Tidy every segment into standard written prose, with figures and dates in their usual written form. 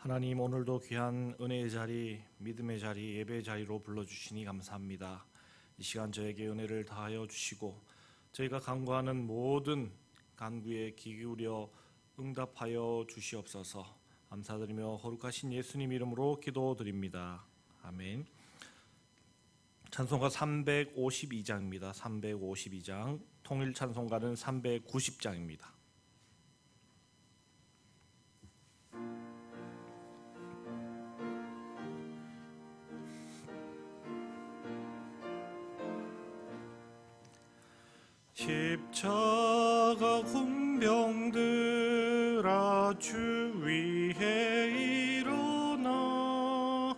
하나님, 오늘도 귀한 은혜의 자리, 믿음의 자리, 예배의 자리로 불러주시니 감사합니다. 이 시간 저에게 은혜를 다하여 주시고 저희가 간구하는 모든 간구에 귀 기울여 응답하여 주시옵소서. 감사드리며 거룩하신 예수님 이름으로 기도드립니다. 아멘. 찬송가 352장입니다. 352장, 통일 찬송가는 390장입니다. 십자가 군병들아, 주 위에 일어나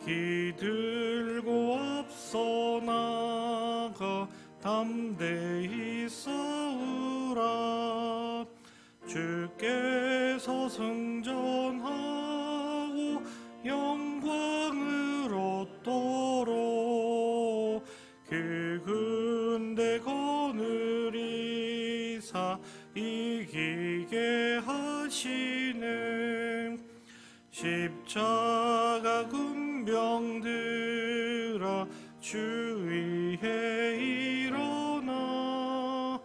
기들고 앞서 나가 담대히 싸우라. 주께서 승전하고 영광을 얻도록 그 군대 거느리사 이기게 하시네. 십자가 군병들아, 주 위에 일어나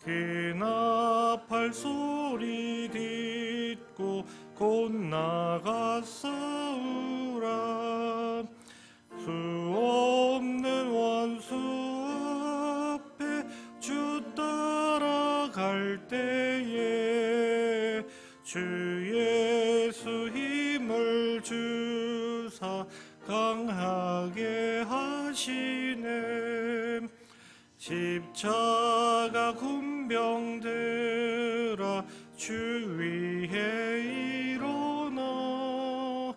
그 나팔 소리 듣고 곧 나가 싸우라. 수 없는 원수 앞에 주 따라갈 때에 주 예수 힘을 주사 강하게 하시네. 십자가 군병들아, 주 위에 일어나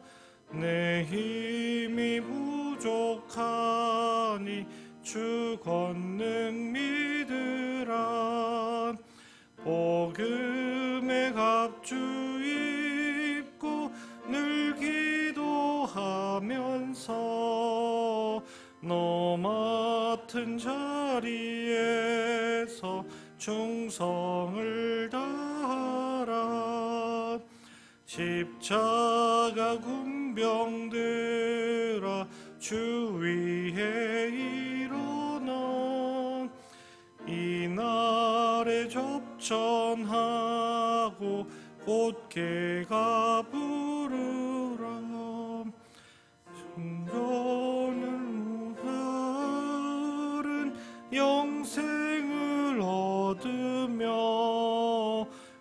내 힘이 부족하니 주 권능 믿으라. 복음의 갑주 입고 늘 기도하면서 너 맡은 자리에서 충성을 다하라. 십자가 군병들아, 주 위에 일어나 이날에 접전하고 곧게가 부르라. 순전을 무사른 영생을 얻으며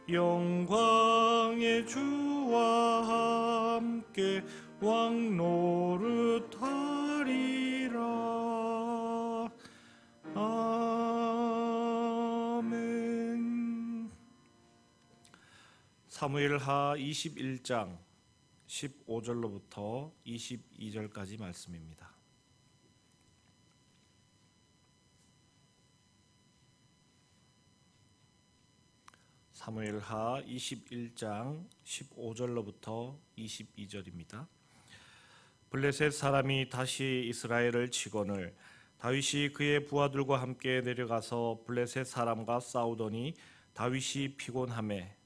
영광의 주와 함께 왕노릇하리라. 아멘. 사무엘하 21장 15절로부터 22절까지 말씀입니다. 사무엘하 21장 15절로부터 22절입니다. 블레셋 사람이 다시 이스라엘을 치거늘 다윗이 그의 부하들과 함께 내려가서 블레셋 사람과 싸우더니 다윗이 피곤하매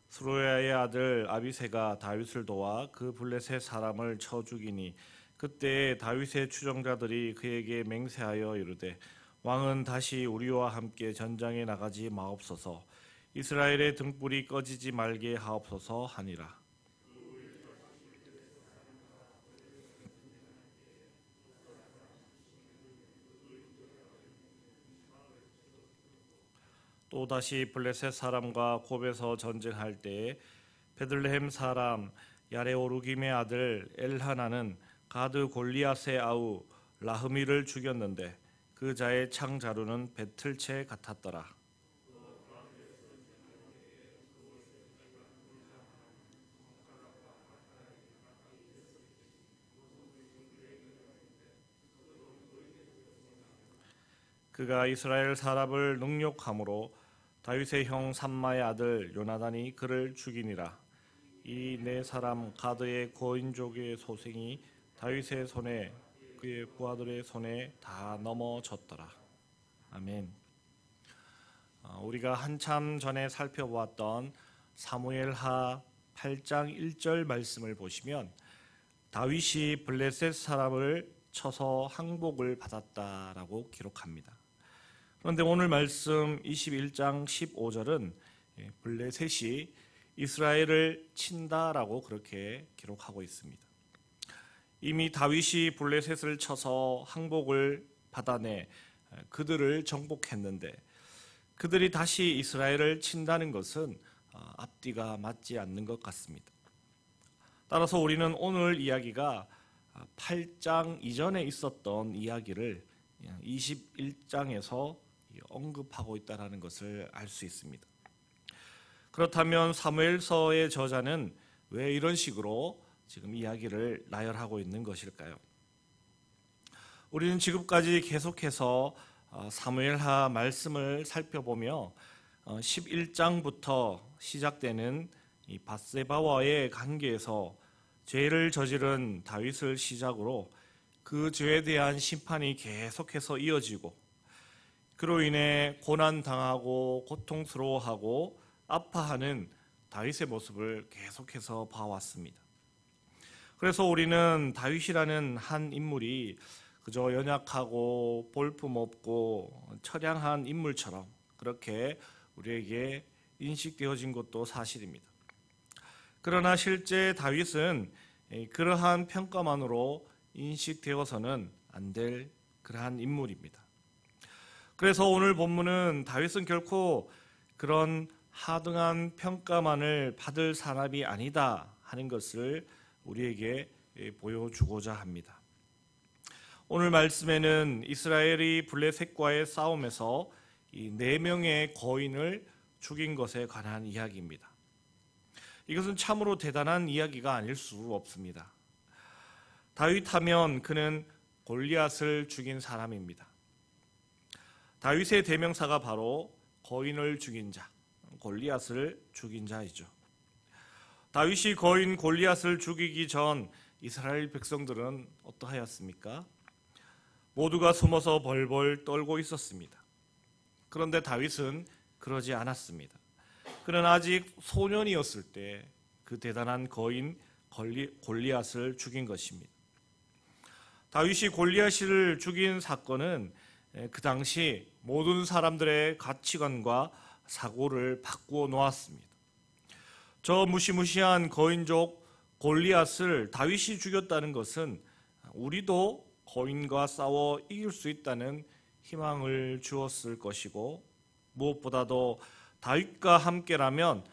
스루야의 아들 아비새가 다윗을 도와 그 블레셋 사람을 쳐 죽이니 그때 다윗의 추종자들이 그에게 맹세하여 이르되 왕은 다시 우리와 함께 전장에 나가지 마옵소서. 이스라엘의 등불이 꺼지지 말게 하옵소서 하니라. 또다시 블레셋 사람과 곱에서 전쟁할 때에 베들레헴 사람 야레오르김의 아들 엘하나는 가드 골리앗의 아우 라흐미를 죽였는데 그 자의 창자루는 배틀채 같았더라. 그가 이스라엘 사람을 능욕함으로 다윗의 형 삼마의 아들 요나단이 그를 죽이니라. 이 네 사람 가드의 고인족의 소생이 다윗의 손에 그의 부하들의 손에 다 넘어졌더라. 아멘. 우리가 한참 전에 살펴보았던 사무엘하 8장 1절 말씀을 보시면 다윗이 블레셋 사람을 쳐서 항복을 받았다라고 기록합니다. 그런데 오늘 말씀 21장 15절은 블레셋이 이스라엘을 친다라고 그렇게 기록하고 있습니다. 이미 다윗이 블레셋을 쳐서 항복을 받아내 그들을 정복했는데 그들이 다시 이스라엘을 친다는 것은 앞뒤가 맞지 않는 것 같습니다. 따라서 우리는 오늘 이야기가 8장 이전에 있었던 이야기를 21장에서 언급하고 있다는 것을 알 수 있습니다. 그렇다면 사무엘서의 저자는 왜 이런 식으로 지금 이야기를 나열하고 있는 것일까요? 우리는 지금까지 계속해서 사무엘하 말씀을 살펴보며 11장부터 시작되는 이 밧세바와의 관계에서 죄를 저지른 다윗을 시작으로 그 죄에 대한 심판이 계속해서 이어지고 그로 인해 고난당하고 고통스러워하고 아파하는 다윗의 모습을 계속해서 봐왔습니다. 그래서 우리는 다윗이라는 한 인물이 그저 연약하고 볼품없고 처량한 인물처럼 그렇게 우리에게 인식되어진 것도 사실입니다. 그러나 실제 다윗은 그러한 평가만으로 인식되어서는 안 될 그러한 인물입니다. 그래서 오늘 본문은 다윗은 결코 그런 하등한 평가만을 받을 사람이 아니다 하는 것을 우리에게 보여주고자 합니다. 오늘 말씀에는 이스라엘이 블레셋과의 싸움에서 이 4명의 거인을 죽인 것에 관한 이야기입니다. 이것은 참으로 대단한 이야기가 아닐 수 없습니다. 다윗 하면 그는 골리앗을 죽인 사람입니다. 다윗의 대명사가 바로 거인을 죽인 자, 골리앗을 죽인 자이죠. 다윗이 거인 골리앗을 죽이기 전 이스라엘 백성들은 어떠하였습니까? 모두가 숨어서 벌벌 떨고 있었습니다. 그런데 다윗은 그러지 않았습니다. 그는 아직 소년이었을 때 그 대단한 거인 골리앗을 죽인 것입니다. 다윗이 골리앗을 죽인 사건은 그 당시 모든 사람들의 가치관과 사고를 바꾸어 놓았습니다. 저 무시무시한 거인족 골리앗을 다윗이 죽였다는 것은 우리도 거인과 싸워 이길 수 있다는 희망을 주었을 것이고 무엇보다도 다윗과 함께라면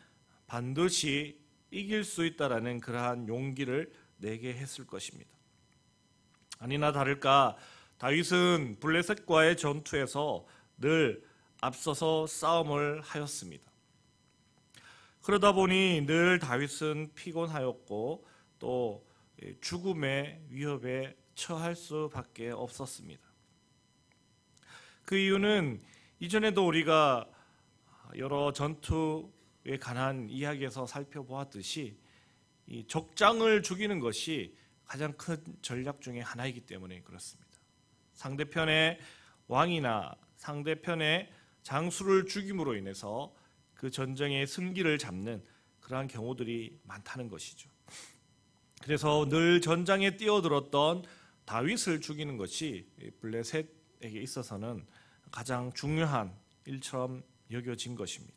반드시 이길 수 있다라는 그러한 용기를 내게 했을 것입니다. 아니나 다를까 다윗은 블레셋과의 전투에서 늘 앞서서 싸움을 하였습니다. 그러다 보니 늘 다윗은 피곤하였고 또 죽음의 위협에 처할 수밖에 없었습니다. 그 이유는 이전에도 우리가 여러 전투에 관한 이야기에서 살펴보았듯이 이 적장을 죽이는 것이 가장 큰 전략 중에 하나이기 때문에 그렇습니다. 상대편의 왕이나 상대편의 장수를 죽임으로 인해서 그 전쟁의 승기를 잡는 그러한 경우들이 많다는 것이죠. 그래서 늘 전장에 뛰어들었던 다윗을 죽이는 것이 블레셋에게 있어서는 가장 중요한 일처럼 여겨진 것입니다.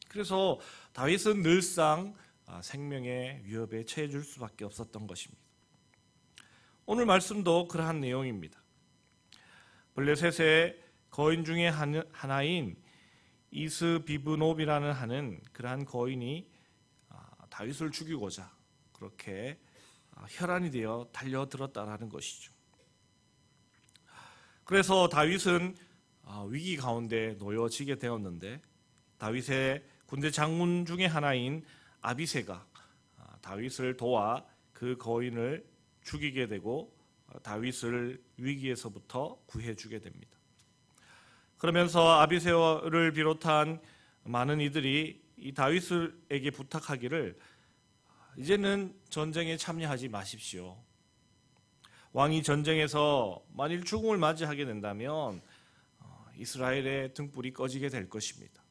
그래서 다윗은 늘상 생명의 위협에 처해질 수밖에 없었던 것입니다. 오늘 말씀도 그러한 내용입니다. 블레셋의 거인 중에 하나인 이스비브노비라는 하는 그러한 거인이 다윗을 죽이고자 그렇게 혈안이 되어 달려들었다라는 것이죠. 그래서 다윗은 위기 가운데 놓여지게 되었는데 다윗의 군대 장군 중에 하나인 아비새가 다윗을 도와 그 거인을 죽이게 되고 다윗을 위기에서부터 구해주게 됩니다. 그러면서 아비새를 비롯한 많은 이들이 이 다윗에게 부탁하기를 이제는 전쟁에 참여하지 마십시오. 왕이 전쟁에서 만일 죽음을 맞이하게 된다면 이스라엘의 등불이 꺼지게 될 것입니다.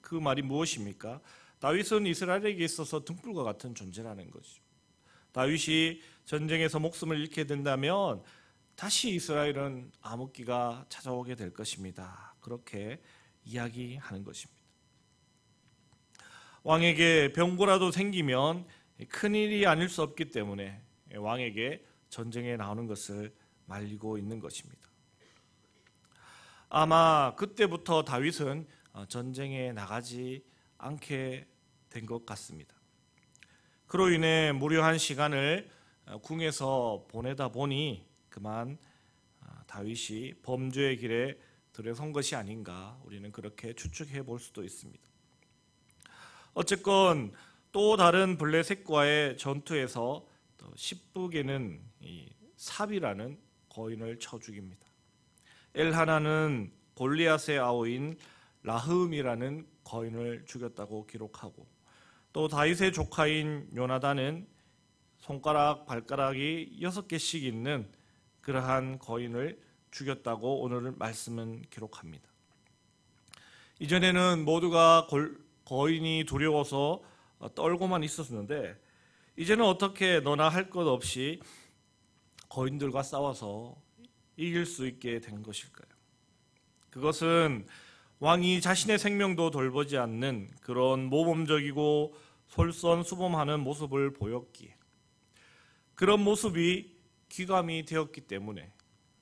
그 말이 무엇입니까? 다윗은 이스라엘에게 있어서 등불과 같은 존재라는 것이죠. 다윗이 전쟁에서 목숨을 잃게 된다면 다시 이스라엘은 암흑기가 찾아오게 될 것입니다. 그렇게 이야기하는 것입니다. 왕에게 병고라도 생기면 큰일이 아닐 수 없기 때문에 왕에게 전쟁에 나오는 것을 말리고 있는 것입니다. 아마 그때부터 다윗은 전쟁에 나가지 않게 된 것 같습니다. 그로 인해 무료한 시간을 궁에서 보내다 보니 그만 다윗이 범죄의 길에 들어선 것이 아닌가, 우리는 그렇게 추측해 볼 수도 있습니다. 어쨌건 또 다른 블레셋과의 전투에서 십북에는 삽이라는 거인을 쳐 죽입니다. 엘하나는 골리앗의 아우인 라흠이라는 거인을 죽였다고 기록하고, 또 다윗의 조카인 요나단은 손가락, 발가락이 6개씩 있는 그러한 거인을 죽였다고 오늘 말씀은 기록합니다. 이전에는 모두가 거인이 두려워서 떨고만 있었는데, 이제는 어떻게 너나 할 것 없이 거인들과 싸워서 이길 수 있게 된 것일까요? 그것은 왕이 자신의 생명도 돌보지 않는 그런 모범적이고 솔선수범하는 모습을 보였기에, 그런 모습이 귀감이 되었기 때문에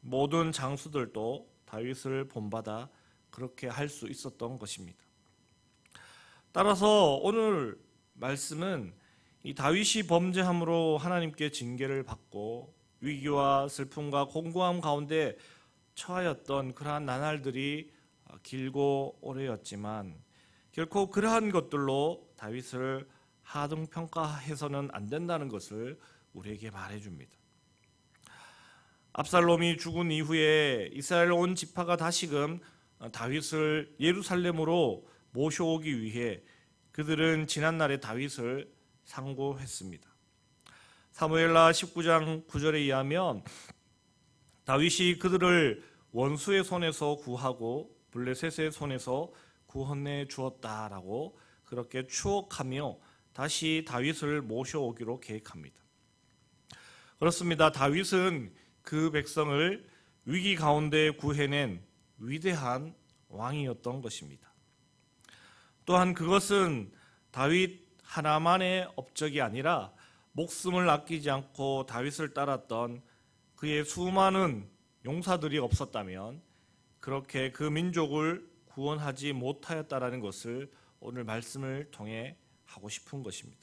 모든 장수들도 다윗을 본받아 그렇게 할 수 있었던 것입니다. 따라서 오늘 말씀은 이 다윗이 범죄함으로 하나님께 징계를 받고 위기와 슬픔과 공고함 가운데 처하였던 그러한 나날들이 길고 오래였지만, 결코 그러한 것들로 다윗을 하등평가해서는 안 된다는 것을 우리에게 말해줍니다. 압살롬이 죽은 이후에 이스라엘 온 지파가 다시금 다윗을 예루살렘으로 모셔오기 위해 그들은 지난날의 다윗을 상고했습니다. 사무엘하 19장 9절에 의하면 다윗이 그들을 원수의 손에서 구하고 블레셋의 손에서 구원해 주었다라고 그렇게 추억하며 다시 다윗을 모셔오기로 계획합니다. 그렇습니다. 다윗은 그 백성을 위기 가운데 구해낸 위대한 왕이었던 것입니다. 또한 그것은 다윗 하나만의 업적이 아니라 목숨을 아끼지 않고 다윗을 따랐던 그의 수많은 용사들이 없었다면 그렇게 그 민족을 구원하지 못하였다라는 것을 오늘 말씀을 통해 하고 싶은 것입니다.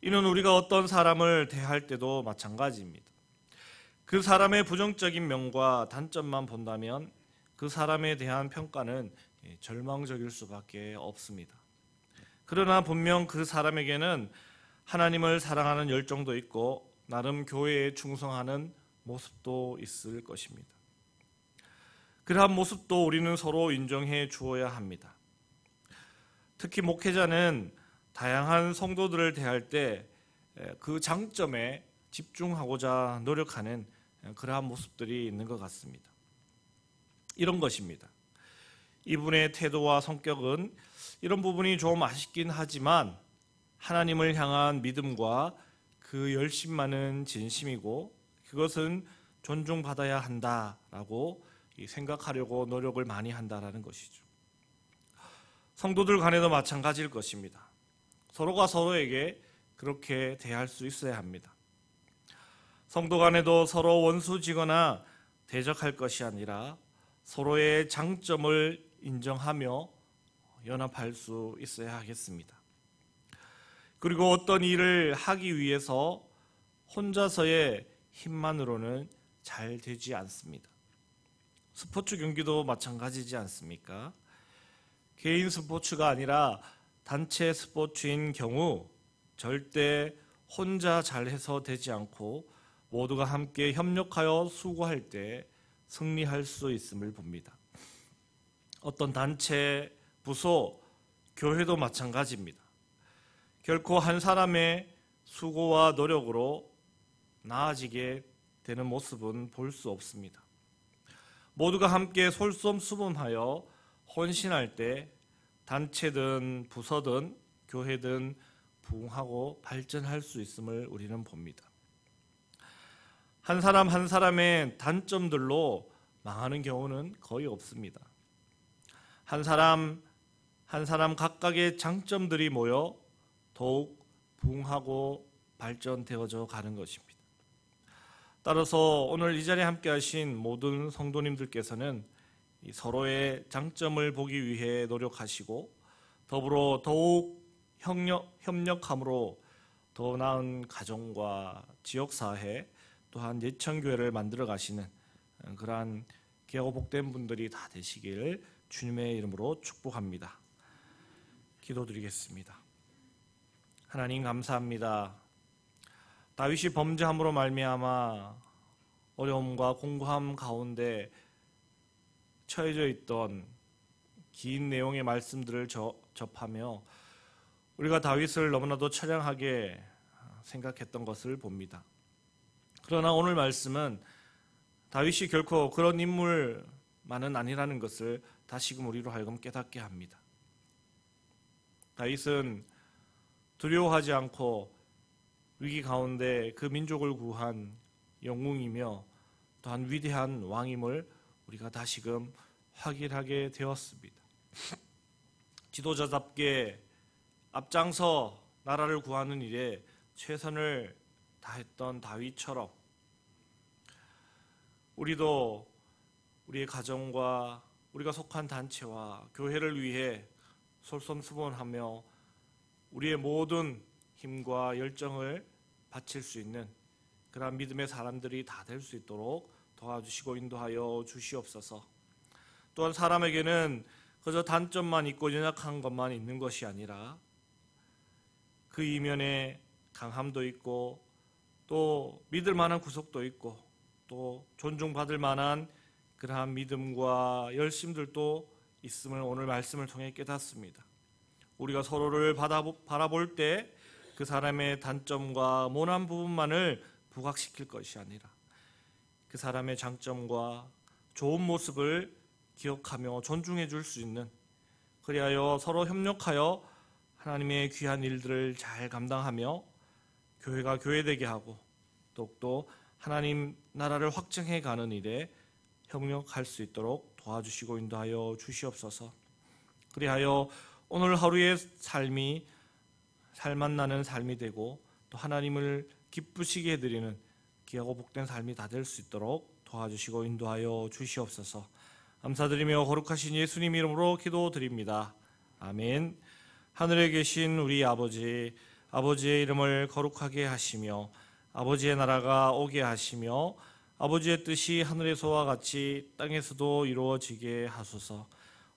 이는 우리가 어떤 사람을 대할 때도 마찬가지입니다. 그 사람의 부정적인 면과 단점만 본다면 그 사람에 대한 평가는 절망적일 수밖에 없습니다. 그러나 분명 그 사람에게는 하나님을 사랑하는 열정도 있고 나름 교회에 충성하는 모습도 있을 것입니다. 그러한 모습도 우리는 서로 인정해 주어야 합니다. 특히 목회자는 다양한 성도들을 대할 때 그 장점에 집중하고자 노력하는 그러한 모습들이 있는 것 같습니다. 이런 것입니다. 이분의 태도와 성격은 이런 부분이 좀 아쉽긴 하지만 하나님을 향한 믿음과 그 열심만은 진심이고 그것은 존중받아야 한다라고 생각하려고 노력을 많이 한다라는 것이죠. 성도들 간에도 마찬가지일 것입니다. 서로가 서로에게 그렇게 대할 수 있어야 합니다. 성도 간에도 서로 원수지거나 대적할 것이 아니라 서로의 장점을 인정하며 연합할 수 있어야 하겠습니다. 그리고 어떤 일을 하기 위해서 혼자서의 힘만으로는 잘 되지 않습니다. 스포츠 경기도 마찬가지지 않습니까? 개인 스포츠가 아니라 단체 스포츠인 경우 절대 혼자 잘해서 되지 않고 모두가 함께 협력하여 수고할 때 승리할 수 있음을 봅니다. 어떤 단체, 부서, 교회도 마찬가지입니다. 결코 한 사람의 수고와 노력으로 나아지게 되는 모습은 볼 수 없습니다. 모두가 함께 솔선수범하여 헌신할 때 단체든 부서든 교회든 부흥하고 발전할 수 있음을 우리는 봅니다. 한 사람 한 사람의 단점들로 망하는 경우는 거의 없습니다. 한 사람 한 사람 각각의 장점들이 모여 더욱 부흥하고 발전되어져 가는 것입니다. 따라서 오늘 이 자리에 함께 하신 모든 성도님들께서는 서로의 장점을 보기 위해 노력하시고 더불어 더욱 협력함으로 더 나은 가정과 지역사회 또한 예천교회를 만들어 가시는 그러한 귀하고 복된 분들이 다 되시길 주님의 이름으로 축복합니다. 기도드리겠습니다. 하나님 감사합니다. 다윗이 범죄함으로 말미암아 어려움과 공고함 가운데 처해져 있던 긴 내용의 말씀들을 접하며 우리가 다윗을 너무나도 처량하게 생각했던 것을 봅니다. 그러나 오늘 말씀은 다윗이 결코 그런 인물만은 아니라는 것을 다시금 우리로 하여금 깨닫게 합니다. 다윗은 두려워하지 않고 위기 가운데 그 민족을 구한 영웅이며 또한 위대한 왕임을 우리가 다시금 확인하게 되었습니다. 지도자답게 앞장서 나라를 구하는 일에 최선을 다했던 다윗처럼 우리도 우리의 가정과 우리가 속한 단체와 교회를 위해 솔선수범하며 우리의 모든 힘과 열정을 바칠 수 있는 그러한 믿음의 사람들이 다 될 수 있도록 도와주시고 인도하여 주시옵소서. 또한 사람에게는 그저 단점만 있고 연약한 것만 있는 것이 아니라 그 이면에 강함도 있고 또 믿을 만한 구석도 있고 또 존중받을 만한 그러한 믿음과 열심들도 있음을 오늘 말씀을 통해 깨닫습니다. 우리가 서로를 바라볼 때 그 사람의 단점과 모난 부분만을 부각시킬 것이 아니라 그 사람의 장점과 좋은 모습을 기억하며 존중해 줄 수 있는, 그리하여 서로 협력하여 하나님의 귀한 일들을 잘 감당하며 교회가 교회되게 하고 더욱더 하나님 나라를 확증해 가는 일에 협력할 수 있도록 도와주시고 인도하여 주시옵소서. 그리하여 오늘 하루의 삶이 살맛나는 삶이 되고 또 하나님을 기쁘시게 해드리는 귀하고 복된 삶이 다 될 수 있도록 도와주시고 인도하여 주시옵소서. 감사드리며 거룩하신 예수님 이름으로 기도드립니다. 아멘. 하늘에 계신 우리 아버지, 아버지의 이름을 거룩하게 하시며 아버지의 나라가 오게 하시며 아버지의 뜻이 하늘에서와 같이 땅에서도 이루어지게 하소서.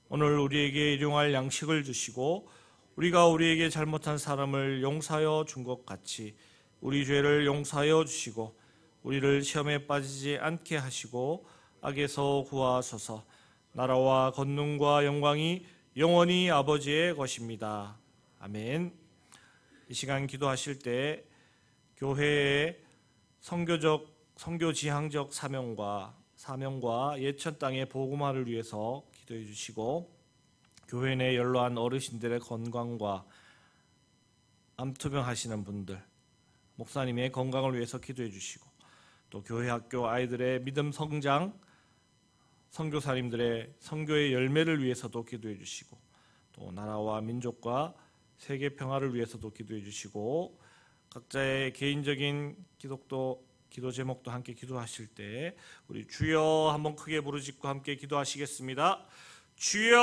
오늘 우리에게 일용할 양식을 주시고 우리가 우리에게 잘못한 사람을 용서하여 준 것 같이 우리 죄를 용서하여 주시고 우리를 시험에 빠지지 않게 하시고 악에서 구하소서. 나라와 권능과 영광이 영원히 아버지의 것입니다. 아멘. 이 시간 기도하실 때 교회의 선교 지향적 사명과 예천 땅의 복음화를 위해서 기도해 주시고 교회 내 연로한 어르신들의 건강과 암투병 하시는 분들, 목사님의 건강을 위해서 기도해 주시고 또 교회 학교 아이들의 믿음 성장, 선교사님들의 선교의 열매를 위해서도 기도해 주시고 또 나라와 민족과 세계 평화를 위해서도 기도해 주시고 각자의 개인적인 기도 제목도 함께 기도하실 때 우리 주여 한번 크게 부르짖고 함께 기도하시겠습니다. 주여.